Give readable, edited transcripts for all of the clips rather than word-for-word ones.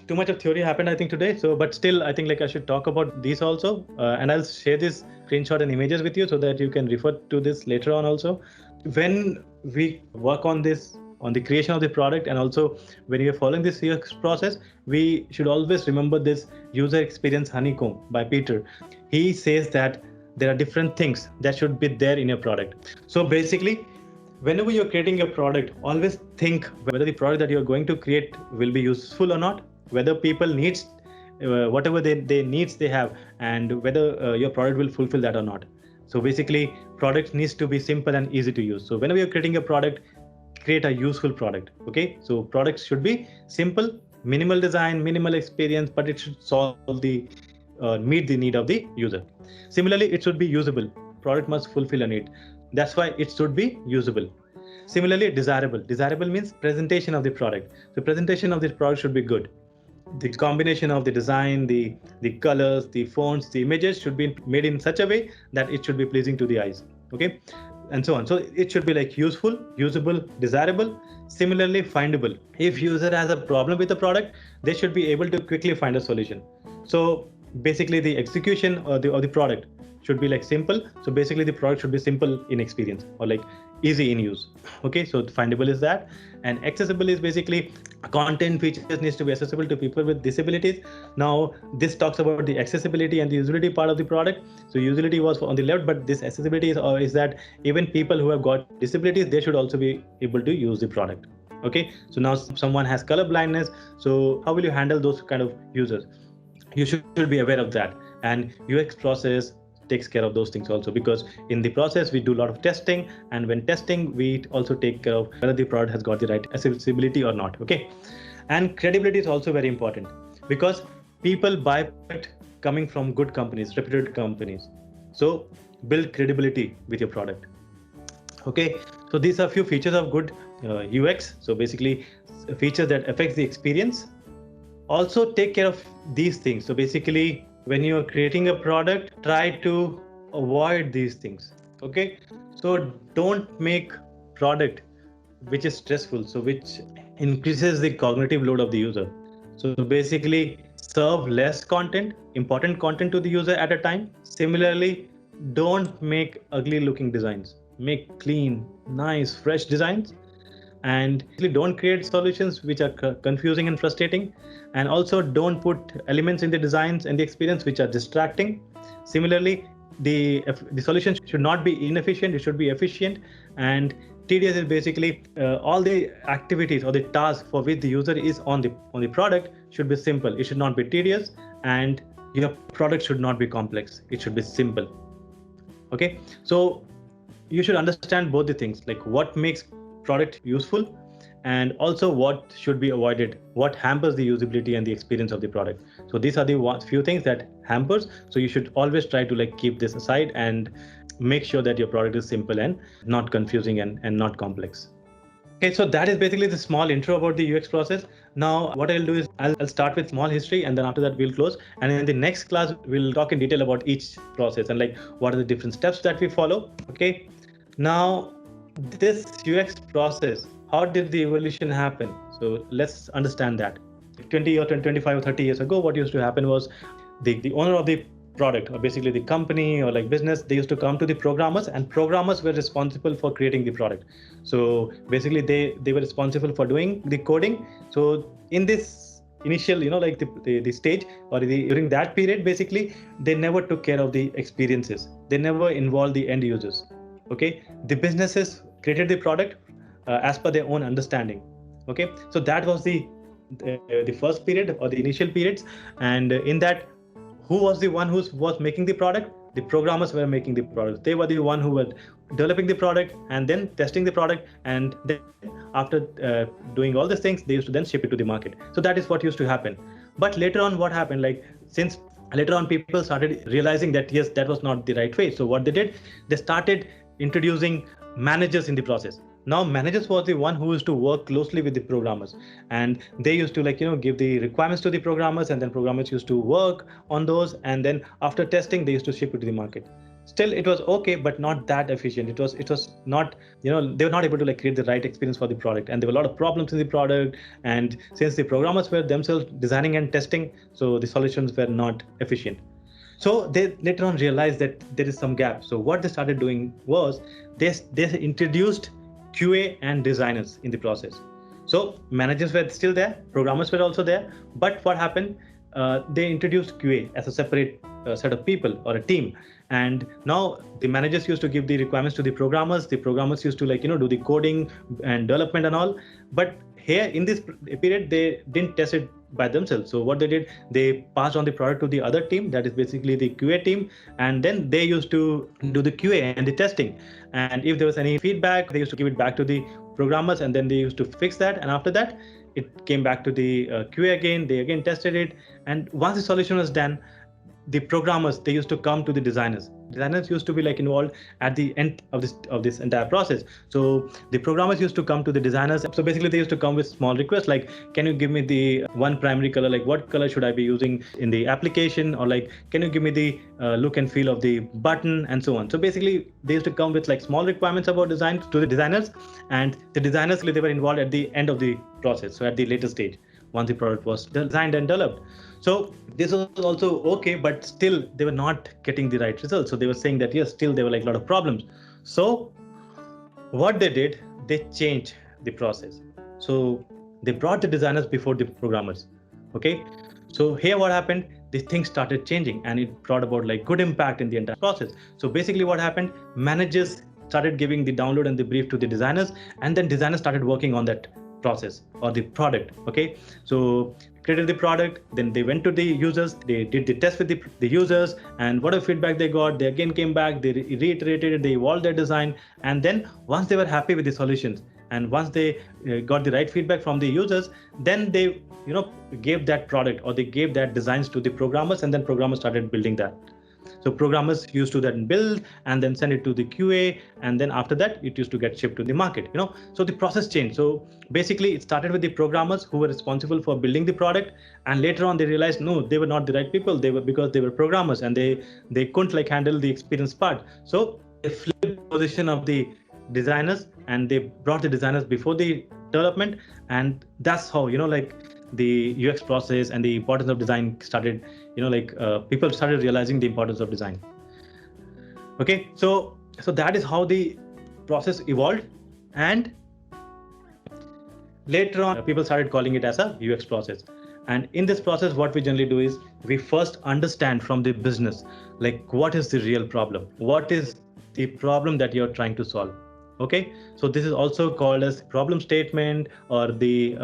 too much of theory happened, I think, today. So, but still, I think like I should talk about these also, and I'll share this screenshot and images with you so that you can refer to this later on also. When we work on this, on the creation of the product, and also when you're following this UX process, we should always remember this user experience honeycomb by Peter. He says that there are different things that should be there in your product. So basically, whenever you're creating a product, always think whether the product that you're going to create will be useful or not, whether people needs whatever they needs they have, and whether your product will fulfill that or not. So basically, product needs to be simple and easy to use. So whenever you're creating a product, create a useful product. Okay, so products should be simple, minimal design, minimal experience, but it should solve the meet the need of the user. Similarly, it should be usable. Product must fulfill a need. That's why it should be usable. Similarly, desirable. Desirable means presentation of the product. The presentation of the product should be good. The combination of the design, the colors, the fonts, the images should be made in such a way that it should be pleasing to the eyes. Okay, and so on. So it should be like useful, usable, desirable. Similarly, findable. If user has a problem with the product, they should be able to quickly find a solution. So basically, the execution of the product should be like simple. So basically, the product should be simple in experience or like easy in use. Okay, so findable is that, and accessible is basically content features needs to be accessible to people with disabilities. Now this talks about the accessibility and the usability part of the product. So usability was on the left, but this accessibility is that even people who have got disabilities, they should also be able to use the product. Okay, so now someone has color blindness, so how will you handle those kind of users? You should be aware of that, and UX process takes care of those things also, because in the process we do a lot of testing, and when testing we also take care of whether the product has got the right accessibility or not. Okay, and credibility is also very important, because people buy product coming from good companies, reputed companies. So build credibility with your product. Okay, so these are few features of good UX. So basically features that affects the experience. Also take care of these things. So basically, when you're creating a product, try to avoid these things. Okay, so don't make product which is stressful, so which increases the cognitive load of the user. So basically, serve less content, important content to the user at a time. Similarly, don't make ugly looking designs. Make clean, nice, fresh designs, and don't create solutions which are confusing and frustrating, and also don't put elements in the designs and the experience which are distracting. Similarly, the solution should not be inefficient, it should be efficient. And tedious is basically all the activities or the tasks for which the user is on the product should be simple, it should not be tedious, and your product should not be complex, it should be simple. Okay, so you should understand both the things, like what makes product useful, and also what should be avoided, what hampers the usability and the experience of the product. So these are the few things that hampers. So you should always try to like keep this aside and make sure that your product is simple and not confusing and not complex. Okay, so that is basically the small intro about the UX process. Now, what I'll do is I'll start with small history, and then after that we'll close. And in the next class, we'll talk in detail about each process and like what are the different steps that we follow. Okay, now this UX process, how did the evolution happen? So let's understand that. 20 or 25 or 30 years ago, what used to happen was the owner of the product, or basically the company or like business, they used to come to the programmers, and programmers were responsible for creating the product. So basically they were responsible for doing the coding. So in this initial, like the stage or during that period, basically they never took care of the experiences, they never involved the end users. Okay, the businesses created the product as per their own understanding. Okay, so that was the first period or the initial periods. And in that, who was the one who was making the product? The programmers were making the product. They were the one who were developing the product and then testing the product, and then after doing all these things, they used to then ship it to the market. So that is what used to happen. But later on, what happened, like since later on people started realizing that yes, that was not the right way. So what they did, they started introducing managers in the process. Now managers was the one who used to work closely with the programmers, and they used to give the requirements to the programmers, and then programmers used to work on those, and then after testing they used to ship it to the market. still it was okay, but not that efficient. It was not, they were not able to like create the right experience for the product, and there were a lot of problems in the product. And since the programmers were themselves designing and testing, so the solutions were not efficient. So they later on realized that there is some gap. So what they started doing was they introduced QA and designers in the process. So managers were still there, programmers were also there, but what happened? They introduced QA as a separate set of people or a team. And now the managers used to give the requirements to the programmers. The programmers used to like do the coding and development and all. But here in this period, they didn't test it by themselves. So what they did, they passed on the product to the other team, that is basically the QA team, and then they used to do the QA and the testing. And if there was any feedback, they used to give it back to the programmers, and then they used to fix that. And after that, it came back to the QA again. They again tested it, and once the solution was done, the programmers, they used to come to the designers. Designers used to be like involved at the end of this entire process. So the programmers used to come to the designers. So basically they used to come with small requests like, can you give me the one primary color, like what color should I be using in the application, or like can you give me the look and feel of the button, and so on. So basically they used to come with like small requirements about design to the designers, and the designers, they were involved at the end of the process, so at the later stage, once the product was designed and developed. So this was also okay, but still they were not getting the right results. So they were saying that yes, still there were like a lot of problems. So what they did, they changed the process. So they brought the designers before the programmers. Okay. So here what happened, the things started changing, and it brought about like good impact in the entire process. So basically what happened, managers started giving the download and the brief to the designers, and then designers started working on that process or the product. Okay, so created the product, then they went to the users, they did the test with the users, and whatever feedback they got, they again came back, they reiterated it, they evolved their design. And then once they were happy with the solutions, and once they got the right feedback from the users, then they gave that product, or they gave that designs to the programmers, and then programmers started building that. So programmers used to then build and then send it to the QA, and then after that it used to get shipped to the market. So the process changed. So basically it started with the programmers who were responsible for building the product, and later on they realized no, they were not the right people. They were, because they were programmers, and they couldn't like handle the experience part. So they flipped the position of the designers, and they brought the designers before the development. And that's how like the UX process and the importance of design started, people started realizing the importance of design. Okay, so that is how the process evolved, and later on people started calling it as a UX process. And in this process, what we generally do is we first understand from the business, like what is the real problem, what is the problem that you're trying to solve. Okay, so this is also called as problem statement, or the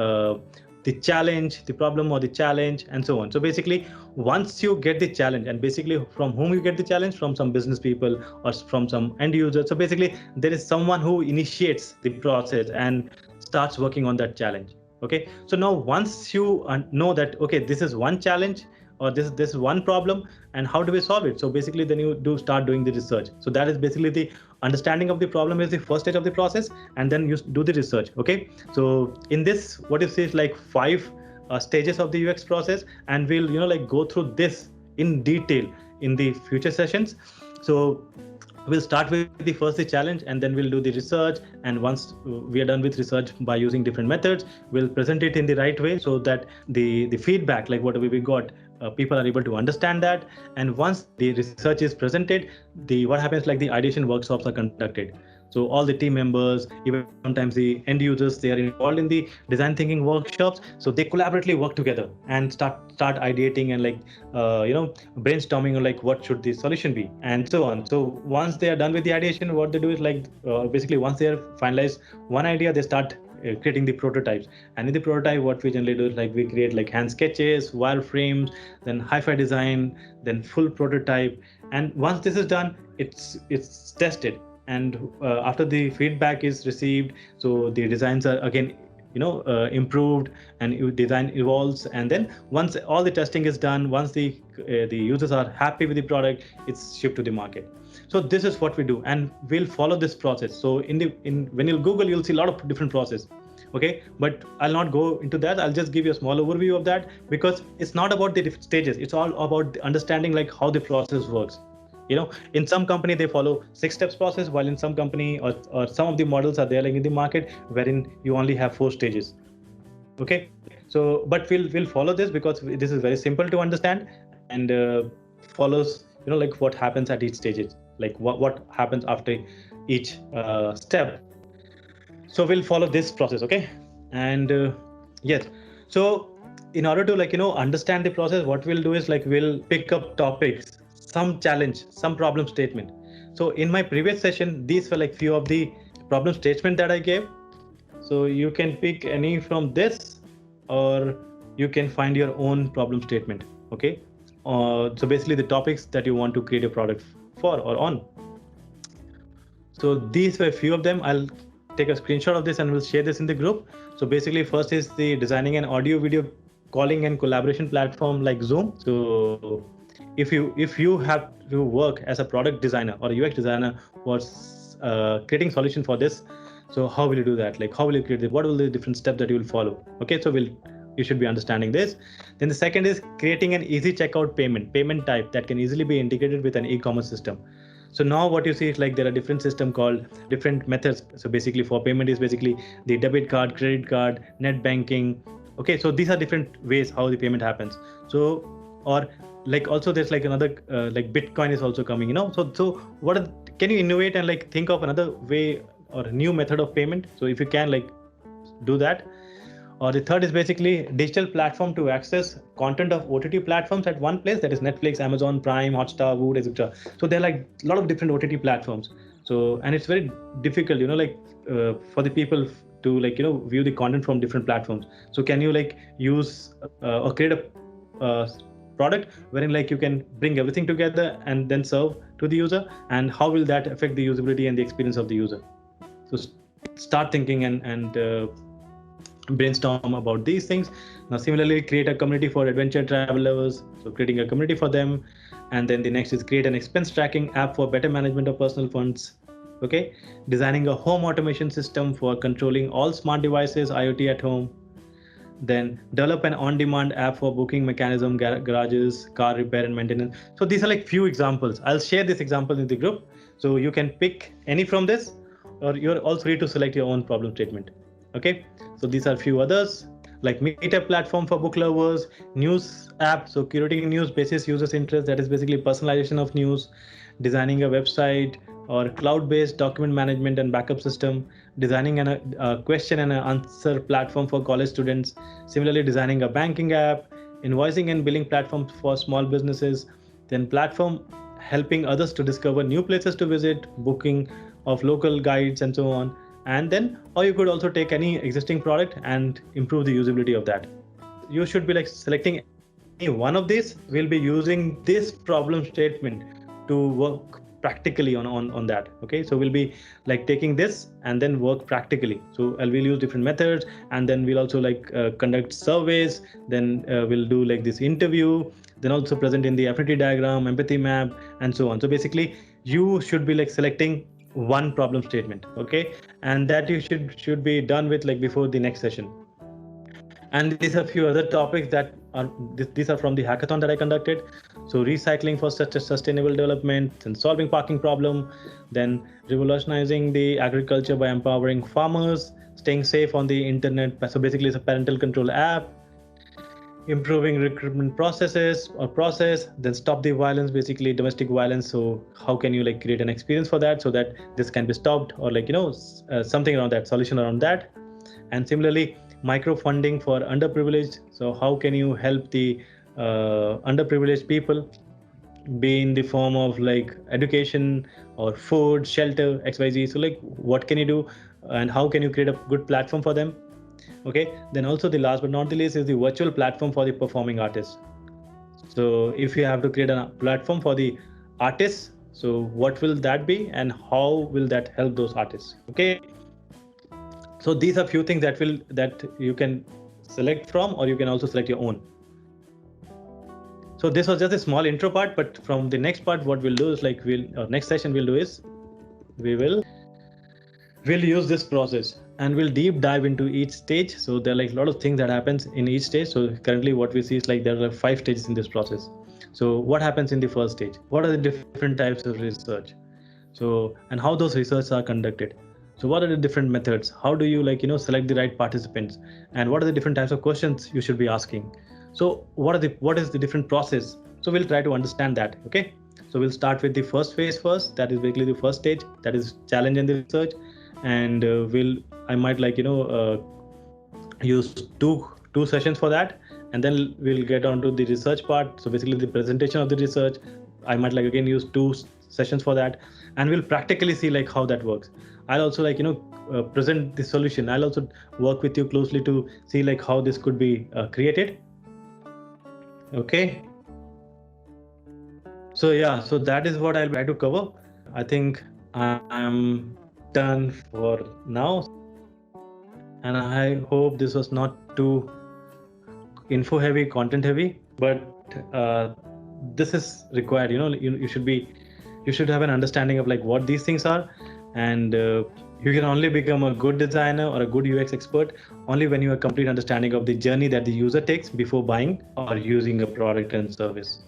challenge, the problem or the challenge, and so on. So basically, once you get the challenge, and basically from whom you get the challenge, from some business people or from some end user. So basically, there is someone who initiates the process and starts working on that challenge. Okay, so now once you know that, okay, this is one challenge, or this is one problem, and how do we solve it? So basically then you do start doing the research. So that is basically the understanding of the problem is the first stage of the process, and then you do the research. Okay, so in this, what you see is like 5 stages of the UX process, and we'll like go through this in detail in the future sessions. So we'll start with the first the challenge, and then we'll do the research. And once we are done with research by using different methods, we'll present it in the right way, so that the feedback, like whatever we got, people are able to understand that. And once the research is presented, what happens, like the ideation workshops are conducted. So all the team members, even sometimes the end users, they are involved in the design thinking workshops. So they collaboratively work together and start ideating and like brainstorming on like what should the solution be, and so on. So once they are done with the ideation, what they do is like basically once they are finalized one idea, they start creating the prototypes. And in the prototype, what we generally do is like we create like hand sketches, wireframes, then hi-fi design, then full prototype. And once this is done, it's tested. And after the feedback is received, so the designs are again improved, and design evolves. And then once all the testing is done, once the users are happy with the product, it's shipped to the market. So this is what we do, and we'll follow this process. So when you Google, you'll see a lot of different process. Okay, but I'll not go into that. I'll just give you a small overview of that, because it's not about the different stages. It's all about understanding like how the process works. In some company they follow 6 steps process, while in some company or some of the models are there like in the market wherein you only have 4 stages. Okay, so but we'll follow this because this is very simple to understand and follows like what happens at each stages, like what happens after each step. So we'll follow this process. Okay, and yes, so in order to understand the process, what we'll do is like we'll pick up topics, some challenge, some problem statement. So in my previous session, these were like few of the problem statement that I gave. So you can pick any from this, or you can find your own problem statement. Okay, so basically the topics that you want to create a product for or on. So these were a few of them. I'll take a screenshot of this and we'll share this in the group. So basically first is the designing an audio video calling and collaboration platform like Zoom. So if you have to work as a product designer or a UX designer was creating solution for this, so how will you do that? Like how will you create it? What will the different steps that you will follow? Okay, so you should be understanding this. Then the second is creating an easy checkout payment type that can easily be integrated with an e-commerce system. So now what you see is like there are different system called different methods. So basically for payment is basically the debit card, credit card, net banking. Okay, so these are different ways how the payment happens. So or like also there's like another like Bitcoin is also coming. So can you innovate and like think of another way or a new method of payment? So if you can like do that. Or the third is basically digital platform to access content of OTT platforms at one place, that is Netflix, Amazon Prime, Hotstar, Voot, etc. So there are like a lot of different OTT platforms. So and it's very difficult, for the people to like view the content from different platforms. So can you like use or create a product wherein like you can bring everything together and then serve to the user, and how will that affect the usability and the experience of the user? So start thinking and brainstorm about these things. Now similarly, create a community for adventure travelers, so creating a community for them. And then the next is create an expense tracking app for better management of personal funds. Okay, designing a home automation system for controlling all smart devices, IoT at home. Then develop an on-demand app for booking mechanism, garages, car repair and maintenance. So these are like few examples. I'll share this example in the group, so you can pick any from this, or you're also free to select your own problem statement. Okay, so these are a few others, like Meetup platform for book lovers, news app, so curating news basis users' interest, that is basically personalization of news, designing a website or cloud-based document management and backup system, designing a question and answer platform for college students, similarly designing a banking app, invoicing and billing platforms for small businesses, then platform helping others to discover new places to visit, booking of local guides and so on. And then, or you could also take any existing product and improve the usability of that. You should be like selecting any one of these. We'll be using this problem statement to work practically on that. Okay, so we'll be like taking this and then work practically. So we'll use different methods, and then we'll also like conduct surveys. Then we'll do like this interview. Then also present in the affinity diagram, empathy map, and so on. So basically, you should be like selecting one problem statement. Okay, and that you should be done with like before the next session. And these are a few other topics that are these are from the hackathon that I conducted. So recycling for such a sustainable development, and solving parking problem, then revolutionizing the agriculture by empowering farmers, staying safe on the internet. So basically it's a parental control app, improving recruitment process, then stop the violence, basically domestic violence. So how can you like create an experience for that so that this can be stopped, or like something around that, solution around that. And similarly, micro funding for underprivileged. So how can you help the underprivileged people, be in the form of like education or food, shelter, XYZ. So like what can you do, and how can you create a good platform for them? Okay, then also the last but not the least is the virtual platform for the performing artists. So if you have to create a platform for the artists, so what will that be and how will that help those artists? Okay, so these are few things that you can select from, or you can also select your own. So this was just a small intro part, but from the next part, what we'll do is like next session we'll do is we'll use this process. and we'll deep dive into each stage. So there are like a lot of things that happens in each stage. So currently what we see is like there are 5 stages in this process. So what happens in the first stage? What are the different types of research? So, and how those research are conducted? So what are the different methods? How do you select the right participants? And what are the different types of questions you should be asking? So what is the different process? So we'll try to understand that. Okay. So we'll start with the first phase first. That is basically the first stage. That is challenge in the research. And I might use two sessions for that, and then we'll get on to the research part. So basically the presentation of the research, I might again use two sessions for that, and we'll practically see like how that works. I'll also present the solution. I'll also work with you closely to see like how this could be created. Okay. So yeah, so that is what I'll try to cover. I think I'm done for now, and I hope this was not too info heavy, content heavy, but this is required. You should have an understanding of like what these things are, and you can only become a good designer or a good UX expert only when you have complete understanding of the journey that the user takes before buying or using a product and service.